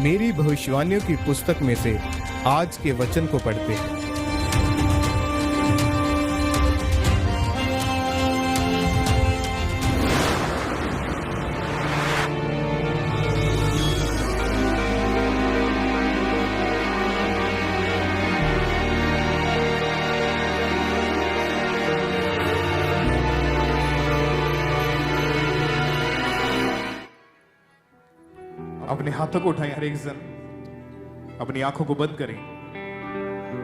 मेरी भविष्यवाणियों की पुस्तक में से आज के वचन को पढ़ते हैं। अपने हाथों को उठाएं, हर एक जन अपनी आंखों को बंद करें।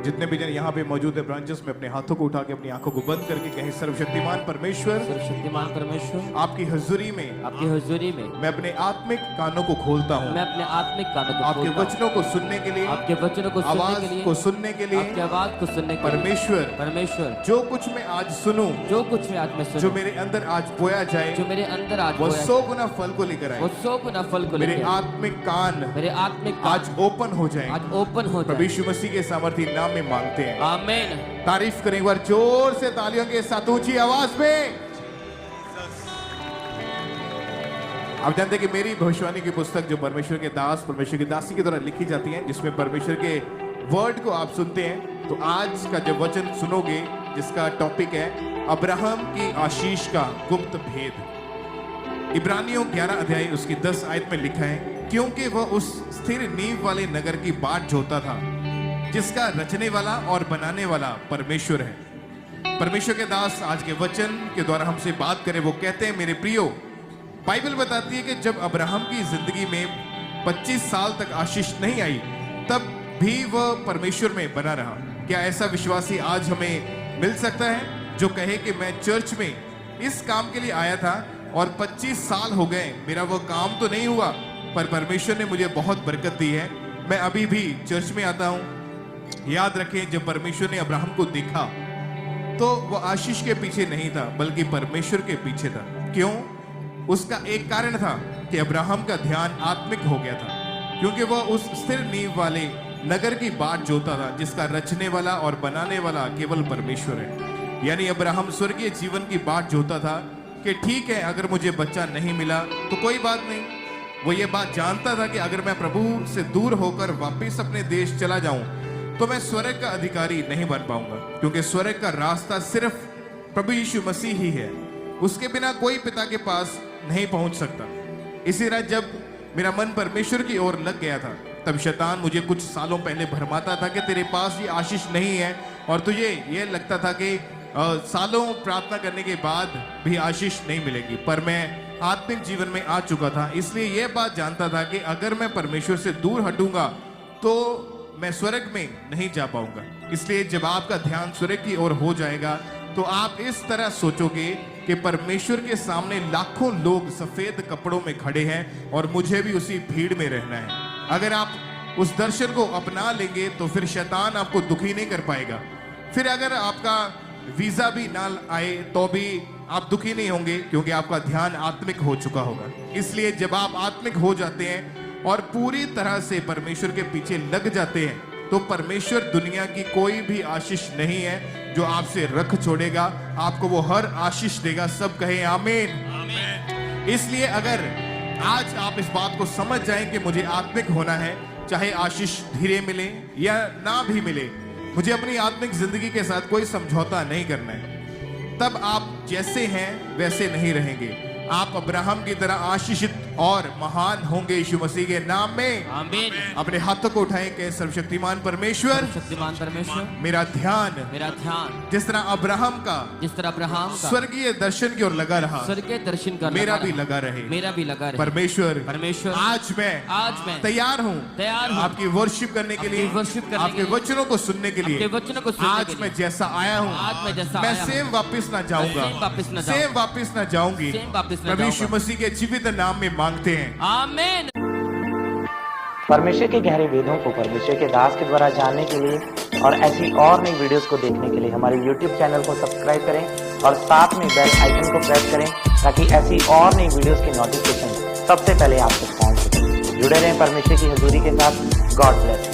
जितने भी जन यहाँ पे मौजूद है ब्रांचेस में, अपने हाथों को उठा के अपनी आंखों को बंद करके कहें, सर्वशक्तिमान परमेश्वर, सर्वशक्तिमान परमेश्वर, आपकी हजूरी में मैं अपने आत्मिक कानों को खोलता हूँ। मैं अपने आत्मिक कानों को आपके खोलता हूँ। वचनों को सुनने के लिए, आपके वचनों को सुनने आवाज के लिए, को सुनने के लिए, आपकी आवाज को सुनने के लिए, परमेश्वर जो कुछ मैं आज सुनूं, जो कुछ मैं आज में सुनूं, जो मेरे अंदर आज बोया जाए, जो मेरे अंदर आज वो बोया 100 गुना फल को लेकर वो आए। 100 गुना फल को मेरे लेकर आत्मिक कान मेरे आत्मिक आज ओपन हो जाए। आज ओपन हो प्रभु जाए। यीशु मसीह के सामर्थी नाम में मांगते हैं, आमीन। तारीफ करें एक बार जोर से, तालियों के साथ ऊंची आवाज में। आप जानते हैं कि मेरी भविष्यवाणी की पुस्तक जो परमेश्वर के दास, परमेश्वर की दासी के द्वारा लिखी जाती है, जिसमें परमेश्वर के वर्ड को आप सुनते हैं। तो आज का जब वचन सुनोगे, जिसका टॉपिक है अब्राहम की आशीष का गुप्त भेद। इब्रानियों 11 अध्याय उसकी 10 आयत में लिखा है, क्योंकि वह उस स्थिर नींव वाले नगर की बाट जोता था जिसका रचने वाला और बनाने वाला परमेश्वर है। परमेश्वर के दास आज के वचन के द्वारा हमसे बात करें। वो कहते हैं, मेरे प्रियो, बाइबल बताती है कि जब अब्राहम की जिंदगी में 25 साल तक आशीष नहीं आई, तब भी वह परमेश्वर में बना रहा। क्या ऐसा विश्वासी आज हमें मिल सकता है जो कहे कि मैं चर्च में इस काम के लिए आया था और 25 साल हो गए, मेरा वो काम तो नहीं हुआ, पर परमेश्वर ने मुझे बहुत बरकत दी है, मैं अभी भी चर्च में आता हूं। याद रखें, जब परमेश्वर ने अब्राहम को देखा तो वो आशीष के पीछे नहीं था, बल्कि परमेश्वर के पीछे था। क्यों? उसका एक कारण था कि अब्राहम का ध्यान आत्मिक हो गया था, क्योंकि वह उस स्थिर नींव वाले नगर की बाट जोता था जिसका रचने वाला और बनाने वाला केवल परमेश्वर है। यानी अब्राहम स्वर्गीय जीवन की बाट जोता था कि ठीक है, अगर मुझे बच्चा नहीं मिला तो कोई बात नहीं। वो ये बात जानता था कि अगर मैं प्रभु से दूर होकर वापस अपने देश चला जाऊं तो मैं स्वर्ग का अधिकारी नहीं बन पाऊंगा, क्योंकि स्वर्ग का रास्ता सिर्फ प्रभु यीशु मसीह ही है। उसके बिना कोई पिता के पास नहीं पहुंच सकता। इसी तरह जब मेरा मन परमेश्वर की ओर लग गया था, तब शैतान मुझे कुछ सालों पहले भरमाता था कि तेरे पास ये आशीष नहीं है, और तुझे ये लगता था कि सालों प्रार्थना करने के बाद भी आशीष नहीं मिलेगी। पर मैं आत्मिक जीवन में आ चुका था, इसलिए यह बात जानता था कि अगर मैं परमेश्वर से दूर हटूंगा तो मैं स्वर्ग में नहीं जा पाऊंगा। इसलिए जब आपका ध्यान स्वर्ग की ओर हो जाएगा तो आप इस तरह सोचोगे कि परमेश्वर के सामने लाखों लोग सफेद कपड़ों में खड़े हैं और मुझे भी उसी भीड़ में रहना है। अगर आप उस दर्शन को अपना लेंगे तो फिर शैतान आपको दुखी नहीं कर पाएगा। फिर अगर आपका वीजा भी ना आए तो भी आप दुखी नहीं होंगे, क्योंकि आपका ध्यान आत्मिक हो चुका होगा। इसलिए जब आप आत्मिक हो जाते हैं और पूरी तरह से परमेश्वर के पीछे लग जाते हैं, तो परमेश्वर दुनिया की कोई भी आशीष नहीं है जो आपसे रख छोड़ेगा। आपको वो हर आशीष देगा। सब कहे आमीन। इसलिए अगर आज आप इस बात को समझ जाएं कि मुझे आत्मिक होना है, चाहे आशीष धीरे मिले या ना भी मिले, मुझे अपनी आत्मिक जिंदगी के साथ कोई समझौता नहीं करना है, तब आप जैसे हैं वैसे नहीं रहेंगे। आप अब्राहम की तरह आशीषित और महान होंगे यीशु मसीह के नाम में। आमीन। अपने हाथों को उठाएं कि सर्वशक्तिमान परमेश्वर, शक्तिमान परमेश्वर, मेरा ध्यान जिस तरह अब्राहम का स्वर्गीय दर्शन की ओर लगा रहा, स्वर्गीय दर्शन का मेरा भी लगा रहे। परमेश्वर आज मैं तैयार हूँ आपकी वर्शिप करने के लिए, आपके वचनों को सुनने के लिए। आज मैं जैसा आया हूँ मैं सेम वापिस ना जाऊंगा, सेम वापिस ना जाऊंगी। प्रभु यीशु मसीह के जीवित नाम में मांगते हैं, आमीन। परमेश्वर के गहरे वेदों को परमेश्वर के दास के द्वारा जानने के लिए और ऐसी और नई वीडियोस को देखने के लिए हमारे YouTube चैनल को सब्सक्राइब करें और साथ में बेल आइकन को प्रेस करें, ताकि ऐसी और नई वीडियोस की नोटिफिकेशन सबसे पहले आप तक पहुंच सके। जुड़े रहें परमेश्वर की हजूरी के साथ। God bless.